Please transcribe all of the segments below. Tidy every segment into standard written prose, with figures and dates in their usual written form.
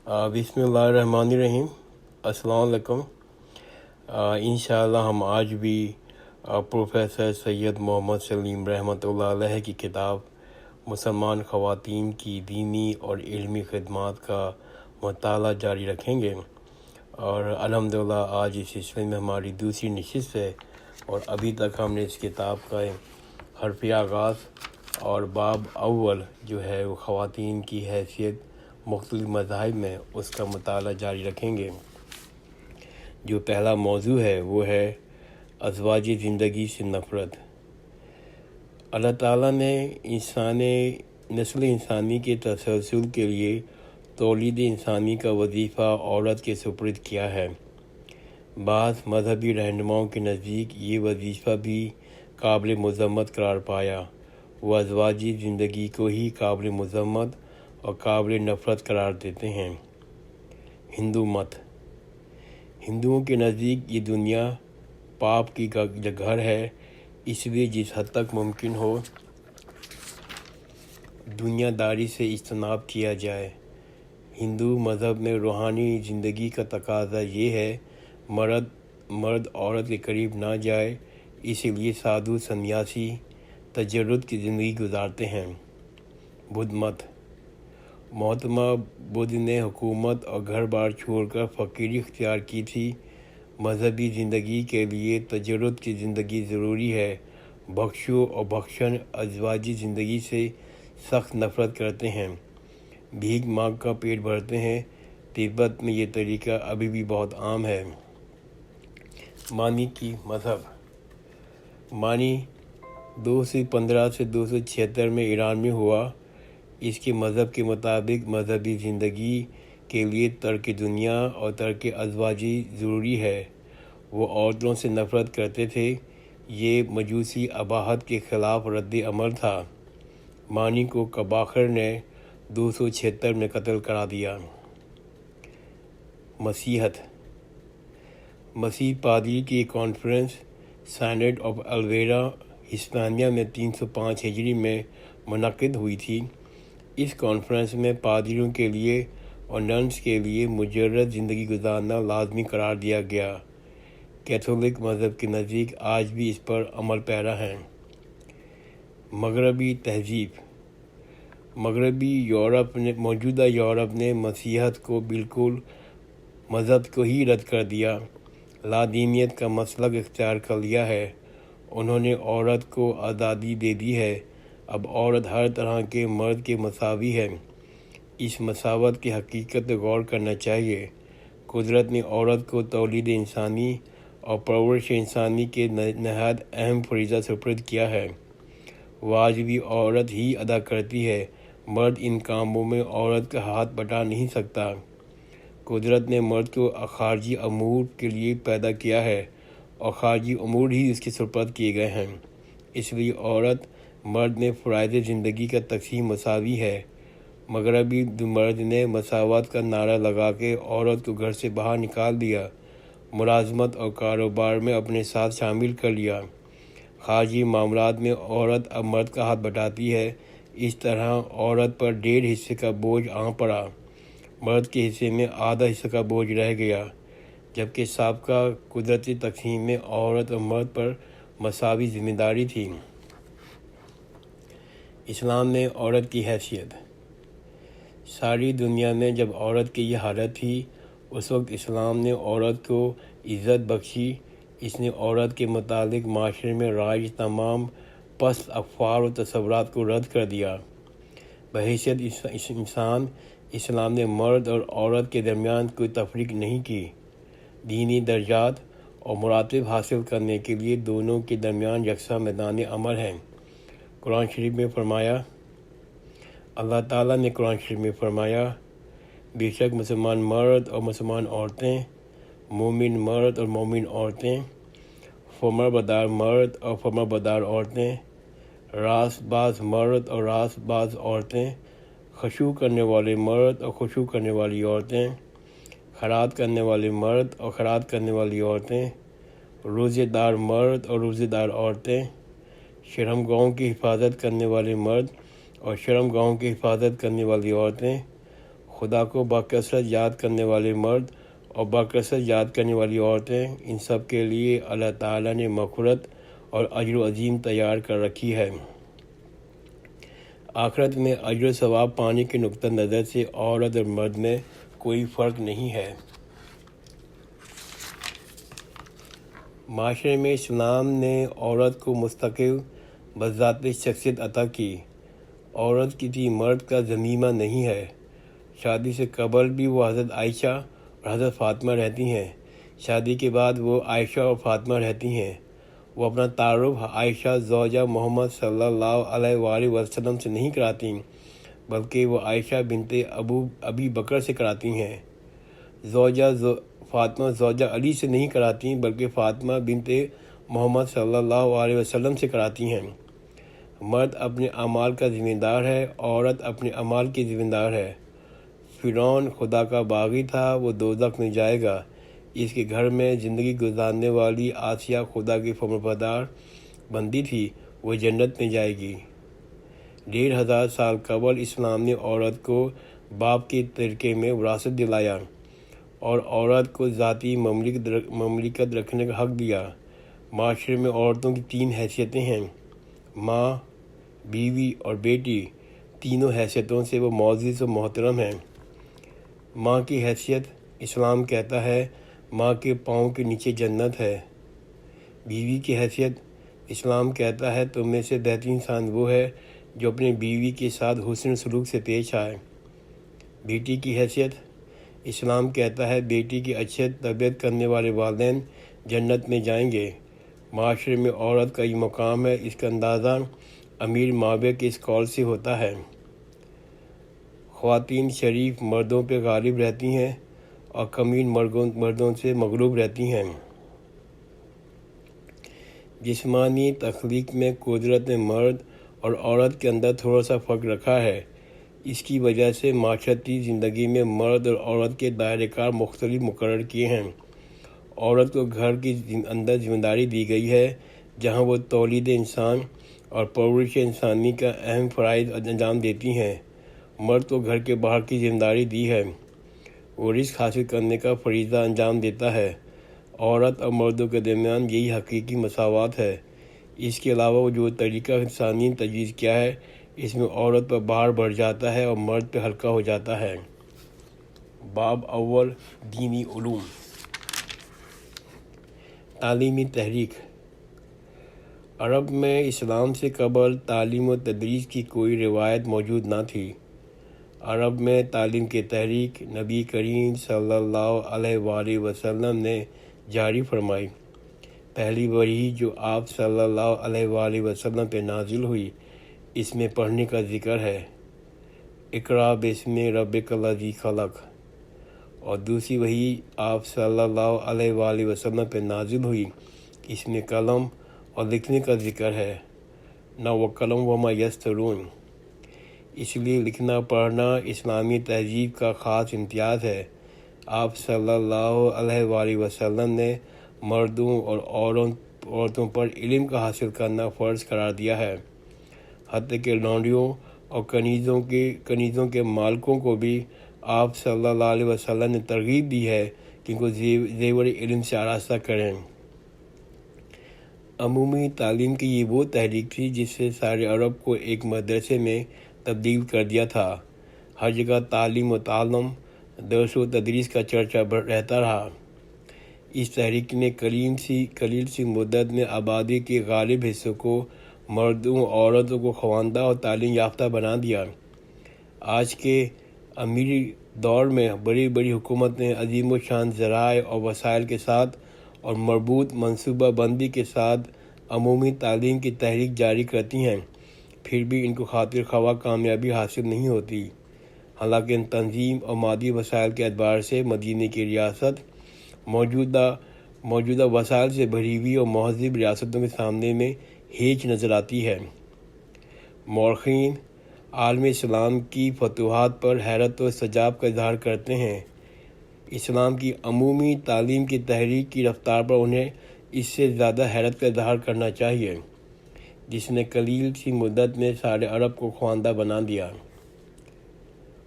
بسم اللہ الرحمن الرحیم۔ السلام علیکم۔ انشاءاللہ ہم آج بھی پروفیسر سید محمد سلیم رحمۃ اللہ علیہ کی کتاب مسلمان خواتین کی دینی اور علمی خدمات کا مطالعہ جاری رکھیں گے، اور الحمدللہ آج اس سلسلے میں ہماری دوسری نشست ہے، اور ابھی تک ہم نے اس کتاب کا حرف آغاز اور باب اول جو ہے وہ خواتین کی حیثیت مختلف مذاہب میں، اس کا مطالعہ جاری رکھیں گے۔ جو پہلا موضوع ہے وہ ہے ازواجی زندگی سے نفرت۔ اللہ تعالیٰ نے نسل انسانی کے تسلسل کے لیے تولید انسانی کا وظیفہ عورت کے سپرد کیا ہے۔ بعض مذہبی رہنماؤں کے نزدیک یہ وظیفہ بھی قابل مذمت قرار پایا۔ وہ ازواجی زندگی کو ہی قابل مذمت اور قابل نفرت قرار دیتے ہیں۔ ہندو مت۔ ہندوؤں کے نزدیک یہ دنیا پاپ کی گھر ہے، اس لیے جس حد تک ممکن ہو دنیا داری سے اجتناب کیا جائے۔ ہندو مذہب میں روحانی زندگی کا تقاضا یہ ہے مرد عورت کے قریب نہ جائے، اسی لیے سادھو سنیاسی تجرد کی زندگی گزارتے ہیں۔ بدھ مت۔ مہاتما بدھ نے حکومت اور گھر بار چھوڑ کر فقیری اختیار کی تھی۔ مذہبی زندگی کے لیے تجرد کی زندگی ضروری ہے۔ بھکشو اور بھکشن ازواجی زندگی سے سخت نفرت کرتے ہیں، بھیک مانگ کر پیٹ بھرتے ہیں۔ تبت میں یہ طریقہ ابھی بھی بہت عام ہے۔ مانی کی مذہب۔ مانی 215 سے 276 میں ایران میں ہوا۔ اس کے مذہب کے مطابق مذہبی زندگی کے لیے ترک دنیا اور ترک ازواجی ضروری ہے۔ وہ عورتوں سے نفرت کرتے تھے۔ یہ مجوسی اباحت کے خلاف رد عمل تھا۔ مانی کو کباخر نے 276 میں قتل کرا دیا۔ مسیحت۔ مسیح پادری کی ایک کانفرنس سینٹ آف الویرا ہسپانیہ میں 305 ہجری میں منعقد ہوئی تھی۔ اس کانفرنس میں پادریوں کے لیے اور ننس کے لیے مجرد زندگی گزارنا لازمی قرار دیا گیا۔ کیتھولک مذہب کے نزدیک آج بھی اس پر عمل پیرا ہیں۔ مغربی تہذیب۔ موجودہ یورپ نے مسیحیت کو بالکل مذہب کو ہی رد کر دیا، لادینیت کا مسلک اختیار کر لیا ہے۔ انہوں نے عورت کو آزادی دے دی ہے۔ اب عورت ہر طرح کے مرد کے مساوی ہے۔ اس مساوات کی حقیقت پر غور کرنا چاہیے۔ قدرت نے عورت کو تولید انسانی اور پرورش انسانی کے نہایت اہم فریضہ سپرد کیا ہے۔ وہ آج بھی عورت ہی ادا کرتی ہے۔ مرد ان کاموں میں عورت کا ہاتھ بٹا نہیں سکتا۔ قدرت نے مرد کو خارجی امور کے لیے پیدا کیا ہے، اور خارجی امور ہی اس کے سپرد کیے گئے ہیں۔ اس لیے عورت مرد میں فرائض زندگی کا تقسیم مساوی ہے۔ مغربی مرد نے مساوات کا نعرہ لگا کے عورت کو گھر سے باہر نکال دیا، ملازمت اور کاروبار میں اپنے ساتھ شامل کر لیا۔ خارجی معاملات میں عورت اب مرد کا ہاتھ بٹاتی ہے۔ اس طرح عورت پر 1.5 حصے کا بوجھ آن پڑا، مرد کے حصے میں آدھا حصہ کا بوجھ رہ گیا، جبکہ سابقہ قدرتی تقسیم میں عورت اور مرد پر مساوی ذمہ داری تھی۔ اسلام میں عورت کی حیثیت۔ ساری دنیا میں جب عورت کی یہ حالت تھی، اس وقت اسلام نے عورت کو عزت بخشی۔ اس نے عورت کے متعلق معاشرے میں رائج تمام پست افکار و تصورات کو رد کر دیا۔ بحیثیت انسان، اسلام نے مرد اور عورت کے درمیان کوئی تفریق نہیں کی۔ دینی درجات اور مراتب حاصل کرنے کے لیے دونوں کے درمیان یکساں میدان عمل ہے۔ قرآن شریف میں فرمایا، اللہ تعالیٰ نے قرآن شریف میں فرمایا، بے شک مسلمان مرد اور مسلمان عورتیں، مومن مرد اور مومن عورتیں، فرمانبردار مرد اور فرمانبردار عورتیں، راست باز مرد اور راست باز عورتیں، خشوع کرنے والے مرد اور خشوع کرنے والی عورتیں، خیرات کرنے والے مرد اور خیرات کرنے والی عورتیں، روزے دار مرد اور روزے دار عورتیں، شرم گاہوں کی حفاظت کرنے والے مرد اور شرم گاہوں کی حفاظت کرنے والی عورتیں، خدا کو بکثرت یاد کرنے والے مرد اور بکثرت یاد کرنے والی عورتیں، ان سب کے لیے اللہ تعالیٰ نے مغفرت اور اجر عظیم تیار کر رکھی ہے۔ آخرت میں اجر و ثواب پانے کے نقطہ نظر سے عورت اور مرد میں کوئی فرق نہیں ہے۔ معاشرے میں اسلام نے عورت کو مستقل بذات شخصیت عطا کی۔ عورت کسی مرد کا ضمیمہ نہیں ہے۔ شادی سے قبل بھی وہ حضرت عائشہ اور حضرت فاطمہ رہتی ہیں، شادی کے بعد وہ عائشہ اور فاطمہ رہتی ہیں۔ وہ اپنا تعارف عائشہ زوجہ محمد صلی اللہ علیہ وآلہ وسلم سے نہیں کراتی، بلکہ وہ عائشہ بنت ابی بکر سے کراتی ہیں۔ فاطمہ زوجہ علی سے نہیں کراتی، بلکہ فاطمہ بنت محمد صلی اللہ علیہ وسلم سے کراتی ہیں۔ مرد اپنے اعمال کا ذمہ دار ہے، عورت اپنے اعمال کی ذمہ دار ہے۔ فرعون خدا کا باغی تھا، وہ دوزخ میں جائے گا۔ اس کے گھر میں زندگی گزارنے والی آسیہ خدا کی فرمانبردار بندی تھی، وہ جنت میں جائے گی۔ 1500 سال قبل اسلام نے عورت کو باپ کے طریقے میں وراثت دلایا اور عورت کو ذاتی مملکت رکھنے کا حق دیا۔ معاشرے میں عورتوں کی 3 حیثیتیں ہیں: ماں، بیوی اور بیٹی۔ تینوں حیثیتوں سے وہ معزز و محترم ہیں۔ ماں کی حیثیت، اسلام کہتا ہے ماں کے پاؤں کے نیچے جنت ہے۔ بیوی کی حیثیت، اسلام کہتا ہے تم میں سے بہترین انسان وہ ہے جو اپنی بیوی کے ساتھ حسن سلوک سے پیش آئے۔ بیٹی کی حیثیت، اسلام کہتا ہے بیٹی کی اچھی تربیت کرنے والے والدین جنت میں جائیں گے۔ معاشرے میں عورت کا یہ مقام ہے، اس کا اندازہ امیر معاویہ کے اس قول سے ہوتا ہے: خواتین شریف مردوں پہ غالب رہتی ہیں اور کمین مردوں سے مغلوب رہتی ہیں۔ جسمانی تخلیق میں قدرت نے مرد اور عورت کے اندر تھوڑا سا فرق رکھا ہے۔ اس کی وجہ سے معاشرتی زندگی میں مرد اور عورت کے دائرۂ کار مختلف مقرر کیے ہیں۔ عورت کو گھر کے اندر ذمہ داری دی گئی ہے، جہاں وہ تولید انسان اور پرورش انسانی کا اہم فرائض انجام دیتی ہیں۔ مرد کو گھر کے باہر کی ذمہ داری دی ہے، وہ رزق حاصل کرنے کا فریضہ انجام دیتا ہے۔ عورت اور مردوں کے درمیان یہی حقیقی مساوات ہے۔ اس کے علاوہ وہ جو طریقہ انسانی نے تجویز کیا ہے، اس میں عورت پر بھار بڑھ جاتا ہے اور مرد پہ ہلکا ہو جاتا ہے۔ باب اول، دینی علوم۔ تعلیمی تحریک۔ عرب میں اسلام سے قبل تعلیم و تدریس کی کوئی روایت موجود نہ تھی۔ عرب میں تعلیم کی تحریک نبی کریم صلی اللہ علیہ وآلہ وسلم نے جاری فرمائی۔ پہلی وحی جو آپ صلی اللہ علیہ وآلہ وسلم پہ نازل ہوئی، اس میں پڑھنے کا ذکر ہے: اقرأ باسم ربک الذی خلق۔ اور دوسری وحی آپ صلی اللہ علیہ وآلہ وسلم پہ نازل ہوئی، اس میں قلم اور لکھنے کا ذکر ہے: نہ وقلم وما یسطرون۔ اس لیے لکھنا پڑھنا اسلامی تہذیب کا خاص امتیاز ہے۔ آپ صلی اللہ علیہ وآلہ وسلم نے مردوں اور عورتوں پر علم کا حاصل کرنا فرض قرار دیا ہے، حتیٰ کہ لونڈیوں اور کنیزوں کے مالکوں کو بھی آپ صلی اللہ علیہ وسلم نے ترغیب دی ہے کہ ان کو زیور علم سے آراستہ کریں۔ عمومی تعلیم کی یہ وہ تحریک تھی جس سے سارے عرب کو ایک مدرسے میں تبدیل کر دیا تھا۔ ہر جگہ تعلیم و تعلم، درس و تدریس کا چرچا رہتا رہا۔ اس تحریک نے قلیل سی مدت میں آبادی کے غالب حصوں کو، مردوں اور عورتوں کو خواندہ اور تعلیم یافتہ بنا دیا۔ آج کے امیری دور میں بڑی بڑی حکومتیں عظیم و شان ذرائع اور وسائل کے ساتھ اور مربوط منصوبہ بندی کے ساتھ عمومی تعلیم کی تحریک جاری کرتی ہیں، پھر بھی ان کو خاطر خواہ کامیابی حاصل نہیں ہوتی۔ حالانکہ ان تنظیم اور مادی وسائل کے اعتبار سے مدینہ کی ریاست موجودہ وسائل سے بھری ہوئی اور مہذب ریاستوں کے سامنے میں ہیچ نظر آتی ہے۔ مورخین عالم اسلام کی فتوحات پر حیرت و استعجاب کا اظہار کرتے ہیں۔ اسلام کی عمومی تعلیم کی تحریک کی رفتار پر انہیں اس سے زیادہ حیرت کا اظہار کرنا چاہیے، جس نے قلیل سی مدت میں سارے عرب کو خواندہ بنا دیا۔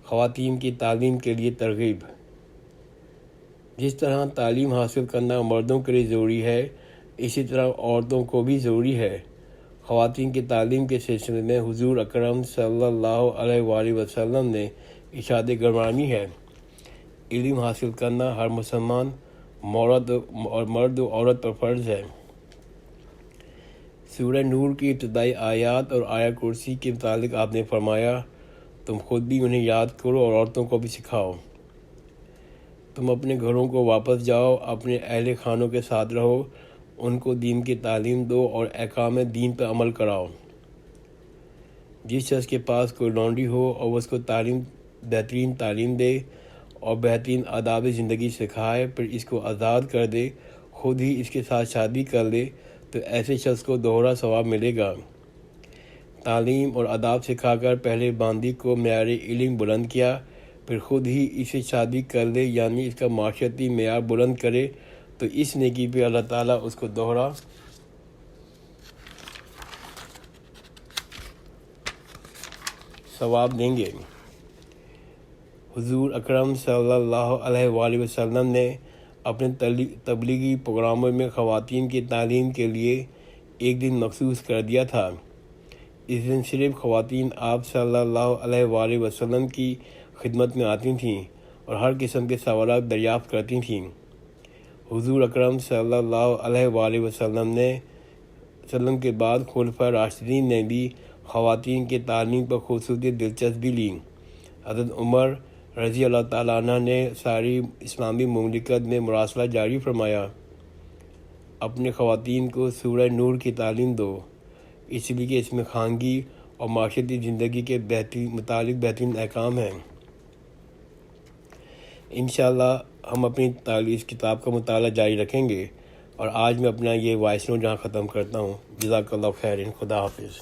خواتین کی تعلیم کے لیے ترغیب۔ جس طرح تعلیم حاصل کرنا مردوں کے لیے ضروری ہے، اسی طرح عورتوں کو بھی ضروری ہے۔ خواتین کی تعلیم کے سلسلے میں حضور اکرم صلی اللہ علیہ وآلہ وسلم نے ارشاد گرامی ہے، علم حاصل کرنا ہر مسلمان مرد و عورت پر فرض ہے۔ سورہ نور کی ابتدائی آیات اور آیہ کرسی کے متعلق آپ نے فرمایا، تم خود بھی انہیں یاد کرو اور عورتوں کو بھی سکھاؤ۔ تم اپنے گھروں کو واپس جاؤ، اپنے اہل خانوں کے ساتھ رہو، ان کو دین کی تعلیم دو اور احکام دین پر عمل کراؤ۔ جس شخص کے پاس کوئی لونڈی ہو اور وہ اس کو بہترین تعلیم دے اور بہترین آداب زندگی سکھائے، پھر اس کو آزاد کر دے، خود ہی اس کے ساتھ شادی کر لے، تو ایسے شخص کو دوہرا ثواب ملے گا۔ تعلیم اور آداب سکھا کر پہلے باندی کو معیار علم بلند کیا، پھر خود ہی اسے شادی کر لے، یعنی اس کا معاشرتی معیار بلند کرے، تو اس نیکی پہ اللہ تعالیٰ اس کو دوہرا ثواب دیں گے۔ حضور اکرم صلی اللہ علیہ وآلہ وسلم نے اپنے تبلیغی پروگراموں میں خواتین کی تعلیم کے لیے ایک دن مخصوص کر دیا تھا۔ اس دن صرف خواتین آپ صلی اللہ علیہ وآلہ وسلم کی خدمت میں آتی تھیں اور ہر قسم کے سوالات دریافت کرتی تھیں۔ حضور اکرم صلی اللہ علیہ وآلہ وسلم کے بعد خلفائے راشدین نے بھی خواتین کی تعلیم پر خصوصی دلچسپی لی۔ حضرت عمر رضی اللہ تعالیٰ عنہ نے ساری اسلامی مملکت میں مراسلہ جاری فرمایا، اپنے خواتین کو سورہ نور کی تعلیم دو، اس لیے کہ اس میں خانگی اور معاشرتی زندگی کے متعلق بہترین احکام ہیں۔ انشاءاللہ ہم اپنی اس کتاب کا مطالعہ جاری رکھیں گے، اور آج میں اپنا یہ وائس نوٹ جہاں ختم کرتا ہوں۔ جزاک اللہ خیر، خدا حافظ۔